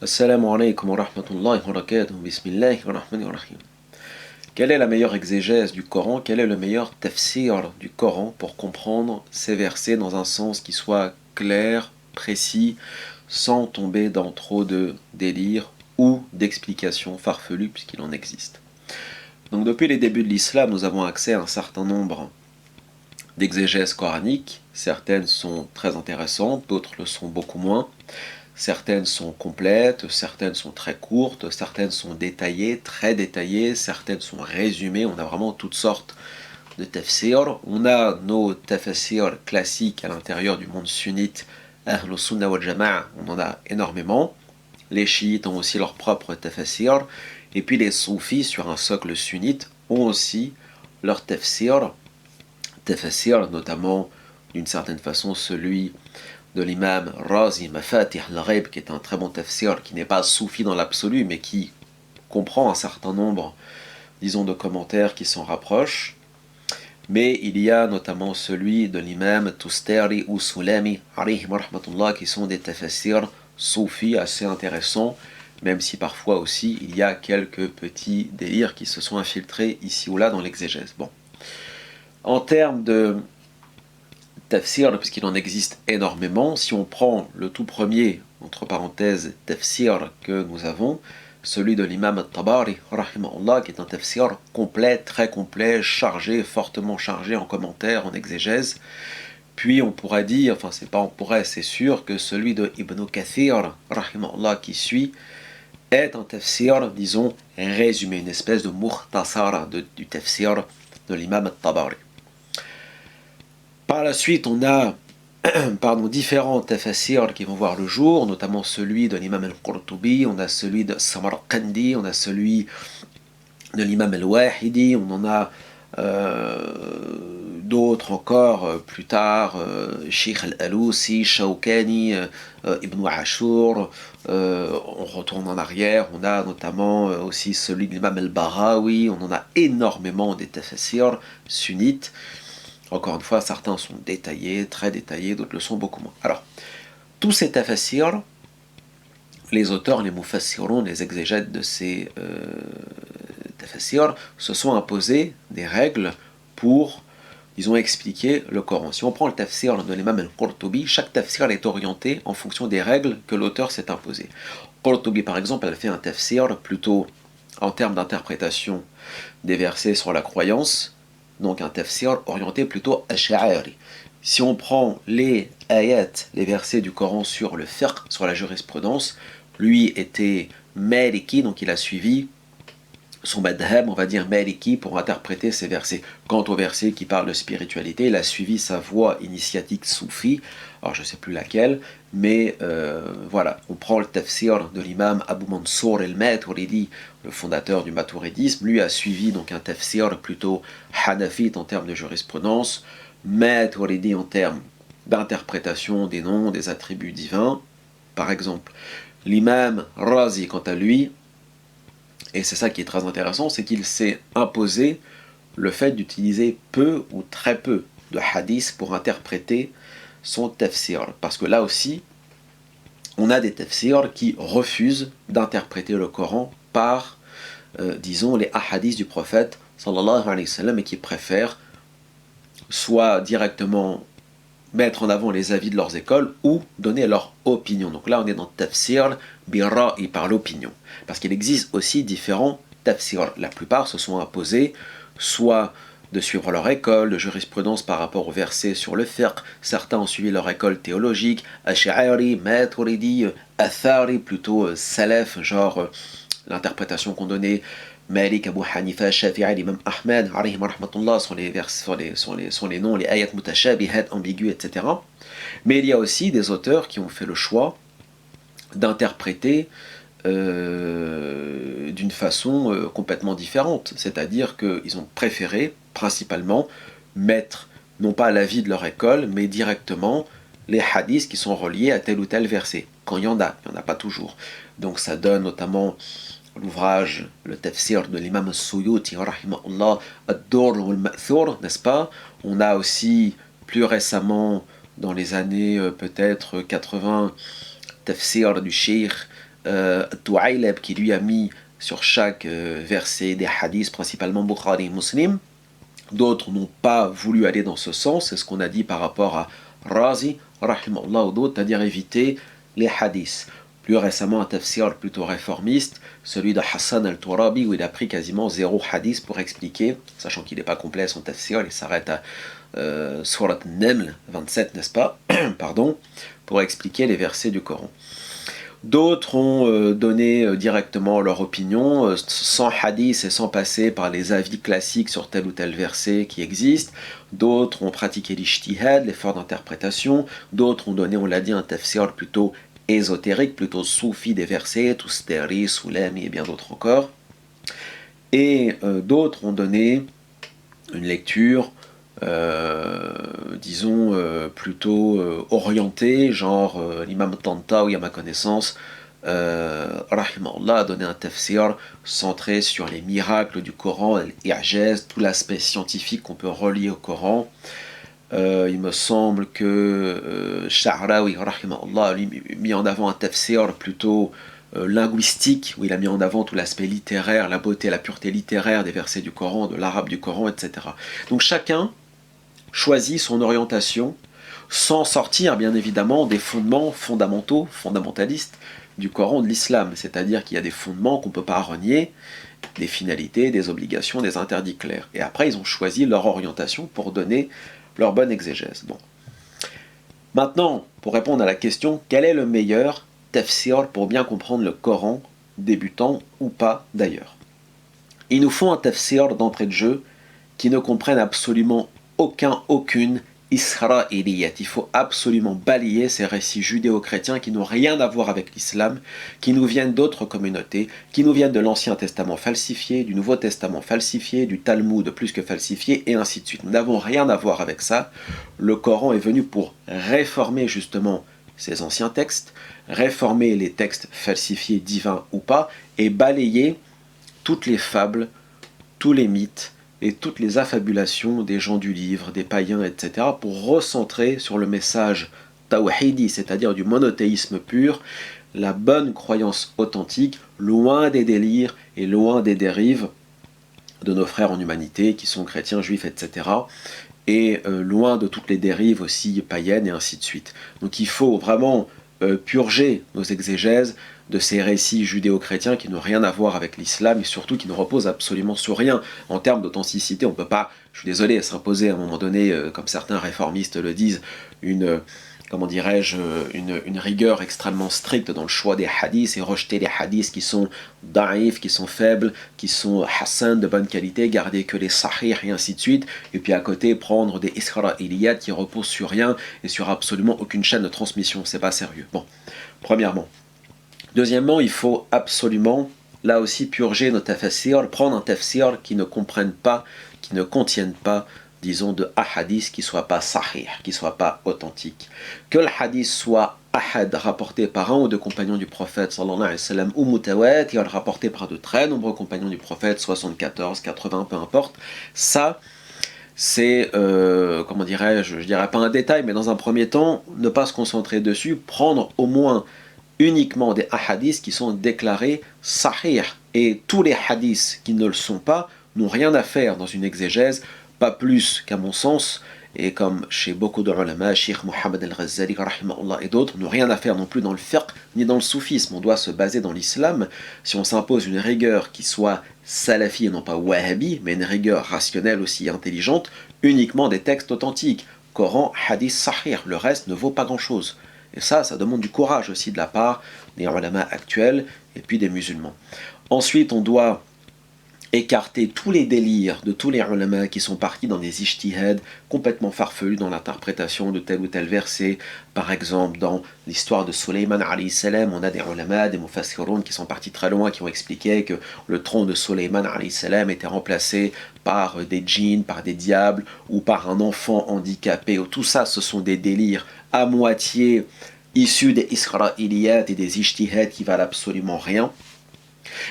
Assalamu alaikum wa rahmatullahi wa barakatuh. Bismillahi wa rahmani wa rahim. Quelle est la meilleure exégèse du Coran? Quel est le meilleur tafsir du Coran pour comprendre ces versets dans un sens qui soit clair, précis, sans tomber dans trop de délire ou d'explications farfelues puisqu'il en existe? Donc depuis les débuts de l'islam, nous avons accès à un certain nombre d'exégèses coraniques. Certaines sont très intéressantes, d'autres le sont beaucoup moins. Certaines sont complètes, certaines sont très courtes, certaines sont détaillées, très détaillées, certaines sont résumées. On a vraiment toutes sortes de tafsir. On a nos tafsirs classiques à l'intérieur du monde sunnite, Ahl Sunnah wal Jama'a, on en a énormément. Les chiites ont aussi leur propre tafsir. Et puis les soufis, sur un socle sunnite, ont aussi leur tafsir, notamment d'une certaine façon celui de l'imam Razi Mafatih al-Ghaib, qui est un très bon tafsir, qui n'est pas soufi dans l'absolu, mais qui comprend un certain nombre, disons, de commentaires qui s'en rapprochent. Mais il y a notamment celui de l'imam Tustari ou Sulami, qui sont des tafsirs soufis assez intéressants, même si parfois aussi il y a quelques petits délires qui se sont infiltrés ici ou là dans l'exégèse. Bon. En termes de tafsir, puisqu'il en existe énormément, si on prend le tout premier, entre parenthèses, tafsir que nous avons, celui de l'imam al-Tabari, rahimahullah, qui est un tafsir complet, très complet, chargé, fortement chargé en commentaires, en exégèse. Puis on pourrait dire, enfin c'est pas on pourrait, c'est sûr que celui de Ibn Kathir, rahimahullah, qui suit, est un tafsir, disons, résumé, une espèce de mukhtasara du tafsir de l'imam al-Tabari. Par la suite, on a différents tafsirs qui vont voir le jour, notamment celui de l'imam al-Qurtubi, on a celui de Samarqandi, on a celui de l'imam al-Wahidi, on en a d'autres encore plus tard, Sheikh al-Alousi, Shawkani, Ibn Ashur, on retourne en arrière, on a notamment aussi celui de l'imam al-Barawi, on en a énormément des tafsirs sunnites. Encore une fois, certains sont détaillés, très détaillés, d'autres le sont beaucoup moins. Alors, tous ces tafsirs, les auteurs, les mufassirun, les exégètes de ces tafsirs, se sont imposés des règles pour, disons, expliquer le Coran. Si on prend le tafsir de l'imam al-Qurtubi, chaque tafsir est orienté en fonction des règles que l'auteur s'est imposées. Qurtubi, par exemple, elle fait un tafsir plutôt en termes d'interprétation des versets sur la croyance, donc un tafsir orienté plutôt ash'ari. Si on prend les ayats, les versets du Coran sur le fiqh, sur la jurisprudence, lui était maliki, donc il a suivi son madhab, on va dire maliki, pour interpréter ces versets. Quant aux versets qui parlent de spiritualité, il a suivi sa voie initiatique soufi, alors je ne sais plus laquelle, mais voilà, on prend le tafsir de l'imam Abu Mansour al-Maturidi, le fondateur du maturidisme, lui a suivi donc un tafsir plutôt hanafite en termes de jurisprudence, Maturidi en termes d'interprétation des noms, des attributs divins. Par exemple, l'imam Razi, quant à lui, et c'est ça qui est très intéressant, c'est qu'il s'est imposé le fait d'utiliser peu ou très peu de hadiths pour interpréter son tafsir. Parce que là aussi, on a des tafsirs qui refusent d'interpréter le Coran par, disons, les hadiths du prophète, sallallahu alayhi wa sallam, et qui préfèrent soit directement mettre en avant les avis de leurs écoles ou donner leur opinion. Donc là, on est dans tafsir bira'i, par l'opinion. Parce qu'il existe aussi différents tafsirs. La plupart se sont imposés soit de suivre leur école de jurisprudence par rapport aux versets sur le fiqh. Certains ont suivi leur école théologique, Ash'ari, Maturidi, Athari, plutôt Salaf, genre l'interprétation qu'on donnait Malik, Abu Hanifa, Shafi'i, l'imam Ahmed, alayhim rahmatullah, sont les noms, les ayats mutashabihat, ambigus, etc. Mais il y a aussi des auteurs qui ont fait le choix d'interpréter d'une façon complètement différente. C'est-à-dire qu'ils ont préféré, principalement, mettre, non pas l'avis de leur école, mais directement les hadiths qui sont reliés à tel ou tel verset. Quand il n'y en a pas toujours. Donc ça donne notamment l'ouvrage, le tafsir de l'imam al-Suyuti, rahimahullah, ad-Durr wal-Ma'thur, n'est-ce pas? On a aussi, plus récemment, dans les années peut-être 80, tafsir du cheikh Tu'aylab qui lui a mis sur chaque verset des hadiths, principalement Bukhari et Muslim. D'autres n'ont pas voulu aller dans ce sens, c'est ce qu'on a dit par rapport à Razi, rahimahullah, ou d'autres, c'est-à-dire éviter les hadiths. Plus récemment, un tafsir plutôt réformiste, celui de Hassan al-Turabi, où il a pris quasiment 0 hadith pour expliquer, sachant qu'il n'est pas complet son tafsir, il s'arrête à Surat Naml 27, n'est-ce pas pardon, pour expliquer les versets du Coran. D'autres ont donné directement leur opinion, sans hadith et sans passer par les avis classiques sur tel ou tel verset qui existe. D'autres ont pratiqué l'ijtihad, l'effort d'interprétation. D'autres ont donné, on l'a dit, un tafsir plutôt ésotérique, plutôt soufi des versets, Tustari, Soulami et bien d'autres encore. Et d'autres ont donné une lecture disons plutôt orienté, genre l'imam Tantawi, à ma connaissance, rahimahullah, a donné un tafsir centré sur les miracles du Coran, l'I'jaz, tout l'aspect scientifique qu'on peut relier au Coran. Il me semble que Sha'rawi, rahimahullah, a mis en avant un tafsir plutôt linguistique, où il a mis en avant tout l'aspect littéraire, la beauté, la pureté littéraire des versets du Coran, de l'arabe du Coran, etc. Donc chacun choisit son orientation sans sortir bien évidemment des fondements fondamentaux, fondamentalistes du Coran, de l'islam, c'est-à-dire qu'il y a des fondements qu'on ne peut pas renier, des finalités, des obligations, des interdits clairs. Et après ils ont choisi leur orientation pour donner leur bonne exégèse. Bon. Maintenant, pour répondre à la question, quel est le meilleur tafsir pour bien comprendre le Coran, débutant ou pas d'ailleurs? Il nous faut un tafsir d'entrée de jeu qui ne comprenne absolument aucune israéliyat. Il faut absolument balayer ces récits judéo-chrétiens qui n'ont rien à voir avec l'islam, qui nous viennent d'autres communautés, qui nous viennent de l'Ancien Testament falsifié, du Nouveau Testament falsifié, du Talmud plus que falsifié, et ainsi de suite. Nous n'avons rien à voir avec ça. Le Coran est venu pour réformer justement ces anciens textes, réformer les textes falsifiés, divins ou pas, et balayer toutes les fables, tous les mythes, et toutes les affabulations des gens du livre, des païens, etc., pour recentrer sur le message tawhidi, c'est-à-dire du monothéisme pur, la bonne croyance authentique, loin des délires et loin des dérives de nos frères en humanité, qui sont chrétiens, juifs, etc., et loin de toutes les dérives aussi païennes et ainsi de suite. Donc il faut vraiment purger nos exégèses de ces récits judéo-chrétiens qui n'ont rien à voir avec l'islam et surtout qui ne reposent absolument sur rien. En termes d'authenticité, on ne peut pas, je suis désolé, s'imposer à un moment donné, comme certains réformistes le disent, une rigueur extrêmement stricte dans le choix des hadiths et rejeter les hadiths qui sont da'if, qui sont faibles, qui sont hassan, de bonne qualité, garder que les sahih et ainsi de suite, et puis à côté prendre des israéliyat qui reposent sur rien et sur absolument aucune chaîne de transmission. C'est pas sérieux. Bon, premièrement. Deuxièmement, il faut absolument, là aussi, purger nos tafsirs, prendre un tafsir qui ne comprenne pas, qui ne contienne pas, disons, de ahadith qui ne soit pas sahih, qui ne soit pas authentique. Que le hadith soit ahad, rapporté par un ou deux compagnons du prophète, sallallahu alayhi wa sallam, ou mutawatir, rapporté par de très nombreux compagnons du prophète, 74, 80, peu importe, ça, c'est, comment dirais-je, je dirais pas un détail, mais dans un premier temps, ne pas se concentrer dessus, prendre au moins uniquement des hadiths qui sont déclarés sahih. Et tous les hadiths qui ne le sont pas n'ont rien à faire dans une exégèse, pas plus qu'à mon sens, et comme chez beaucoup de ulama, Cheikh Mohammed al-Ghazali et d'autres, n'ont rien à faire non plus dans le fiqh ni dans le soufisme. On doit se baser dans l'islam. Si on s'impose une rigueur qui soit salafi et non pas wahhabi, mais une rigueur rationnelle aussi intelligente, uniquement des textes authentiques, Coran, hadith, sahih, le reste ne vaut pas grand-chose. Et ça demande du courage aussi de la part des ulama actuels et puis des musulmans. Ensuite, on doit écarter tous les délires de tous les ulama qui sont partis dans des ijtihad complètement farfelus dans l'interprétation de tel ou tel verset. Par exemple, dans l'histoire de Sulayman alayhi salam, on a des ulama, des mufassiroun qui sont partis très loin, qui ont expliqué que le trône de Sulayman alayhi salam était remplacé par des djinns, par des diables ou par un enfant handicapé. Tout ça, ce sont des délires à moitié issus des israéliyat et des ijtihad qui valent absolument rien.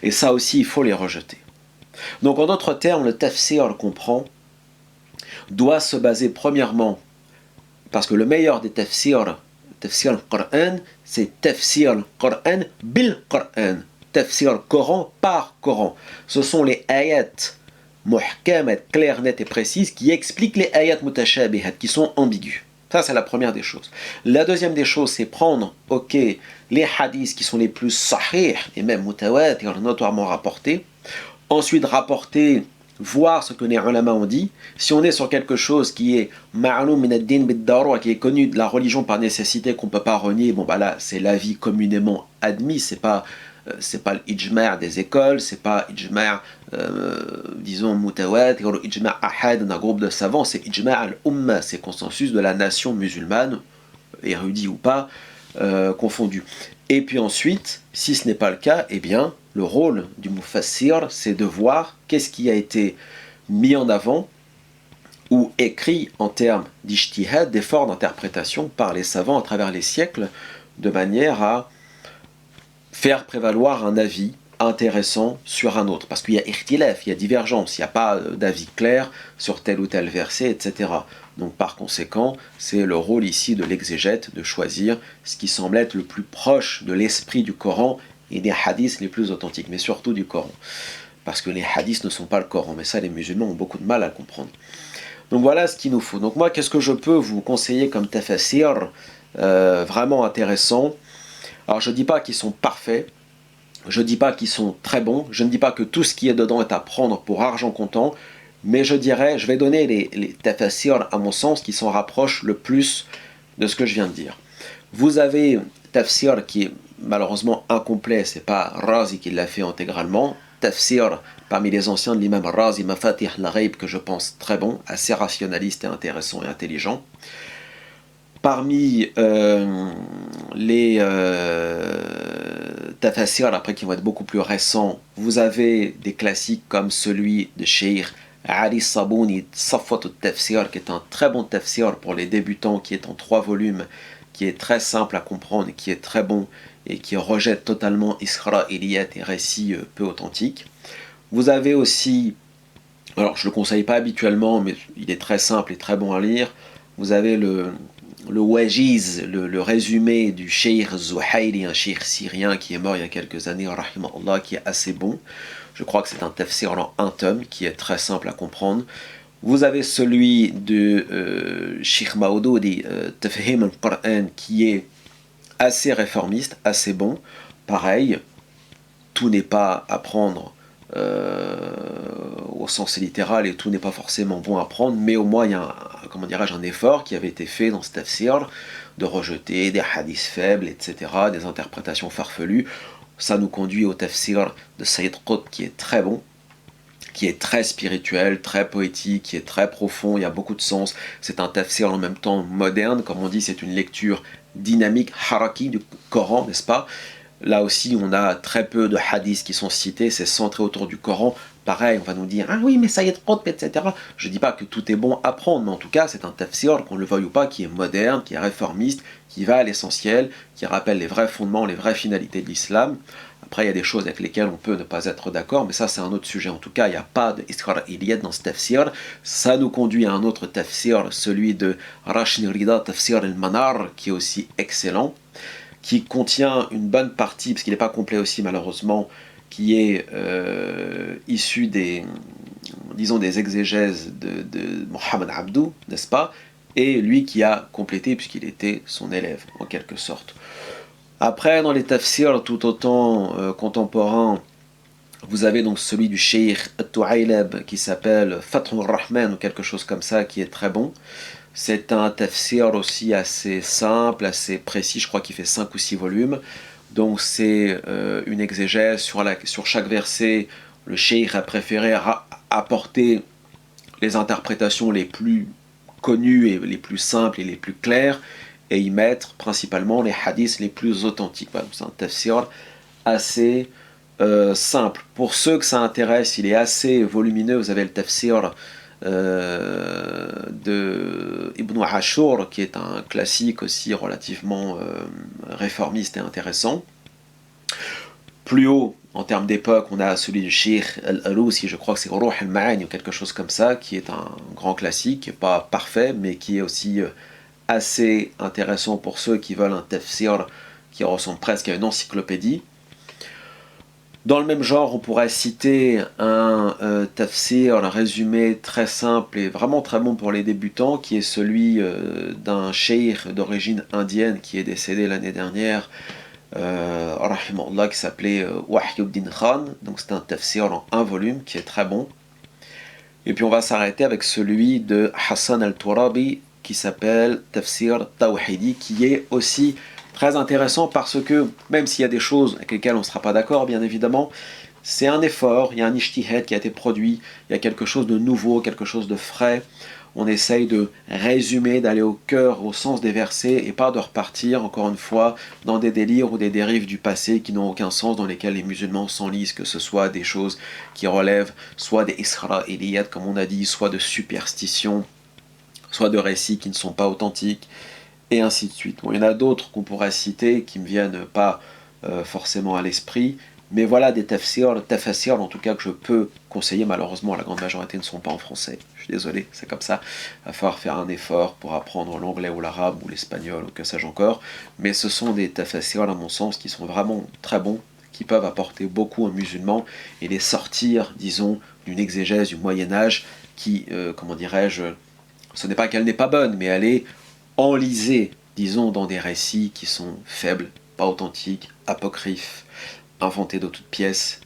Et ça aussi, il faut les rejeter. Donc en d'autres termes, le tafsir qu'on prend doit se baser premièrement, parce que le meilleur des tafsirs, Tafsir al-Qur'an, c'est tafsir al-Qur'an bil-Qur'an. Tafsir Coran par Coran. Ce sont les ayats muhkamat, claires, nettes et précises, qui expliquent les ayats mutashabihat, qui sont ambiguës. Ça, c'est la première des choses. La deuxième des choses, c'est prendre, ok, les hadiths qui sont les plus sahih, et même mutawatir, notoirement rapportés. Ensuite, rapporter, voir ce que les ulama ont dit. Si on est sur quelque chose qui est ma'loum min ad-din bid-darura, qui est connu de la religion par nécessité, qu'on ne peut pas renier, bon bah là, c'est l'avis communément admis, c'est pas l'ijma' des écoles, c'est pas ijma' disons mutawatir ou ijma' ahad d'un groupe de savants, c'est ijma' al-umma, c'est consensus de la nation musulmane, érudit ou pas, confondu. Et puis ensuite, si ce n'est pas le cas, eh bien, le rôle du mufassir, c'est de voir qu'est-ce qui a été mis en avant ou écrit en termes d'ijtihad, d'efforts d'interprétation par les savants à travers les siècles, de manière à faire prévaloir un avis intéressant sur un autre. Parce qu'il y a ikhtilaf, il y a divergence, il n'y a pas d'avis clair sur tel ou tel verset, etc. Donc par conséquent, c'est le rôle ici de l'exégète de choisir ce qui semble être le plus proche de l'esprit du Coran et des hadiths les plus authentiques, mais surtout du Coran. Parce que les hadiths ne sont pas le Coran, mais ça les musulmans ont beaucoup de mal à le comprendre. Donc voilà ce qu'il nous faut. Donc moi, qu'est-ce que je peux vous conseiller comme tafassir vraiment intéressant? Alors je ne dis pas qu'ils sont parfaits, je ne dis pas qu'ils sont très bons, je ne dis pas que tout ce qui est dedans est à prendre pour argent comptant, mais je dirais, je vais donner les tafassirs à mon sens qui s'en rapprochent le plus de ce que je viens de dire. Vous avez tafsir qui est malheureusement incomplet, c'est pas Razi qui l'a fait intégralement. Tafsir parmi les anciens de l'imam Razi, Mafatih al-Ghaib, que je pense très bon, assez rationaliste et intéressant et intelligent. Parmi les tafassirs, après qui vont être beaucoup plus récents, vous avez des classiques comme celui de Cheikh Ali Sabouni, Safwat al-Tafsir, qui est un très bon tafsir pour les débutants, qui est en 3 volumes, qui est très simple à comprendre, qui est très bon, et qui rejette totalement Israéliyat et récits peu authentiques. Vous avez aussi, alors je ne le conseille pas habituellement, mais il est très simple et très bon à lire, vous avez le Wajiz, le résumé du Cheikh Zuhayli, un cheikh syrien qui est mort il y a quelques années, rahimahullah, qui est assez bon. Je crois que c'est un tafsir en un tome qui est très simple à comprendre. Vous avez celui de Sheikh Maoudoudi, Tafhim al-Qur'an, qui est assez réformiste, assez bon. Pareil, tout n'est pas à prendre au sens littéral et tout n'est pas forcément bon à prendre, mais au moins il y a un effort qui avait été fait dans ce tafsir de rejeter des hadiths faibles, etc., des interprétations farfelues. Ça nous conduit au tafsir de Sayyid Qutb qui est très bon, qui est très spirituel, très poétique, qui est très profond, il y a beaucoup de sens. C'est un tafsir en même temps moderne, comme on dit, c'est une lecture dynamique, haraki du Coran, n'est-ce pas? Là aussi, on a très peu de hadiths qui sont cités, c'est centré autour du Coran. Pareil, on va nous dire, ah oui, mais Sayyid Qutb, etc. Je ne dis pas que tout est bon à prendre, mais en tout cas, c'est un tafsir, qu'on le veuille ou pas, qui est moderne, qui est réformiste, qui va à l'essentiel, qui rappelle les vrais fondements, les vraies finalités de l'islam. Après, il y a des choses avec lesquelles on peut ne pas être d'accord, mais ça, c'est un autre sujet. En tout cas, il n'y a pas d'Israéliyat dans ce tafsir. Ça nous conduit à un autre tafsir, celui de Rashid Rida, Tafsir al-Manar, qui est aussi excellent, qui contient une bonne partie, parce qu'il n'est pas complet aussi malheureusement, qui est issu des exégèses de Mohamed Abdou, n'est-ce pas? Et lui qui a complété, puisqu'il était son élève, en quelque sorte. Après, dans les tafsirs tout autant contemporains, vous avez donc celui du Cheikh At-Tu'aylab qui s'appelle Fathur Rahman ou quelque chose comme ça, qui est très bon. C'est un tafsir aussi assez simple, assez précis, je crois qu'il fait 5 ou 6 volumes. Donc c'est une exégèse sur chaque verset. Le cheikh a préféré apporter les interprétations les plus connues et les plus simples et les plus claires et y mettre principalement les hadiths les plus authentiques. C'est un tafsir assez simple. Pour ceux que ça intéresse, il est assez volumineux. Vous avez le tafsir de Ibn Ashur, qui est un classique aussi relativement réformiste et intéressant. Plus haut, en termes d'époque, on a celui du Sheikh Al-Alousi, je crois que c'est Ruh al-Ma'ani ou quelque chose comme ça, qui est un grand classique, qui n'est pas parfait, mais qui est aussi assez intéressant pour ceux qui veulent un tafsir qui ressemble presque à une encyclopédie. Dans le même genre, on pourrait citer un tafsir, un résumé très simple et vraiment très bon pour les débutants, qui est celui d'un cheikh d'origine indienne qui est décédé l'année dernière, qui s'appelait Wahyuddin Khan. Donc c'est un tafsir en un volume qui est très bon. Et puis on va s'arrêter avec celui de Hassan al-Turabi qui s'appelle Tafsir Tawhidi, qui est aussi très intéressant parce que, même s'il y a des choses avec lesquelles on ne sera pas d'accord, bien évidemment, c'est un effort, il y a un ijtihad qui a été produit, il y a quelque chose de nouveau, quelque chose de frais. On essaye de résumer, d'aller au cœur, au sens des versets et pas de repartir, encore une fois, dans des délires ou des dérives du passé qui n'ont aucun sens, dans lesquels les musulmans s'enlisent, que ce soit des choses qui relèvent soit des israéliyat, comme on a dit, soit de superstitions, soit de récits qui ne sont pas authentiques, et ainsi de suite. Bon, il y en a d'autres qu'on pourrait citer qui ne me viennent pas forcément à l'esprit, mais voilà des tafassirs en tout cas que je peux conseiller. Malheureusement, la grande majorité ne sont pas en français. Je suis désolé, c'est comme ça. Il va falloir faire un effort pour apprendre l'anglais ou l'arabe ou l'espagnol ou que sais-je encore. Mais ce sont des tafassirs, à mon sens, qui sont vraiment très bons, qui peuvent apporter beaucoup aux musulmans et les sortir, disons, d'une exégèse du Moyen-Âge qui, comment dirais-je, ce n'est pas qu'elle n'est pas bonne, mais elle est enlisée, disons, dans des récits qui sont faibles, pas authentiques, apocryphes, inventés de toutes pièces,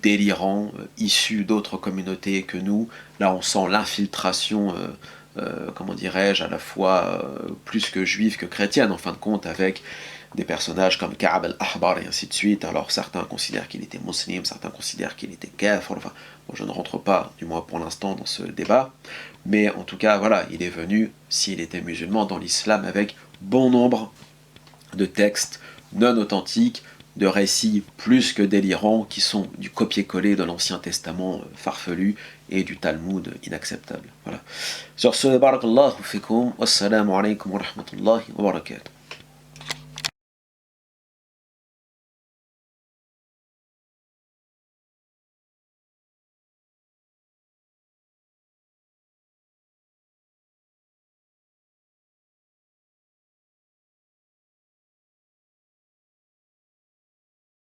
délirants, issus d'autres communautés que nous. Là, on sent l'infiltration, comment dirais-je, à la fois plus que juive que chrétienne, en fin de compte, avec des personnages comme Ka'b al-Ahbar et ainsi de suite. Alors certains considèrent qu'il était musulman, certains considèrent qu'il était kafir, enfin, moi, je ne rentre pas, du moins pour l'instant, dans ce débat, mais en tout cas, voilà, il est venu, s'il était musulman, dans l'islam avec bon nombre de textes non authentiques, de récits plus que délirants, qui sont du copier-coller de l'Ancien Testament farfelu et du Talmud inacceptable. Voilà. Sur ce, barakallahu fikum, wassalamu alaikum wa rahmatullahi wa barakatuh.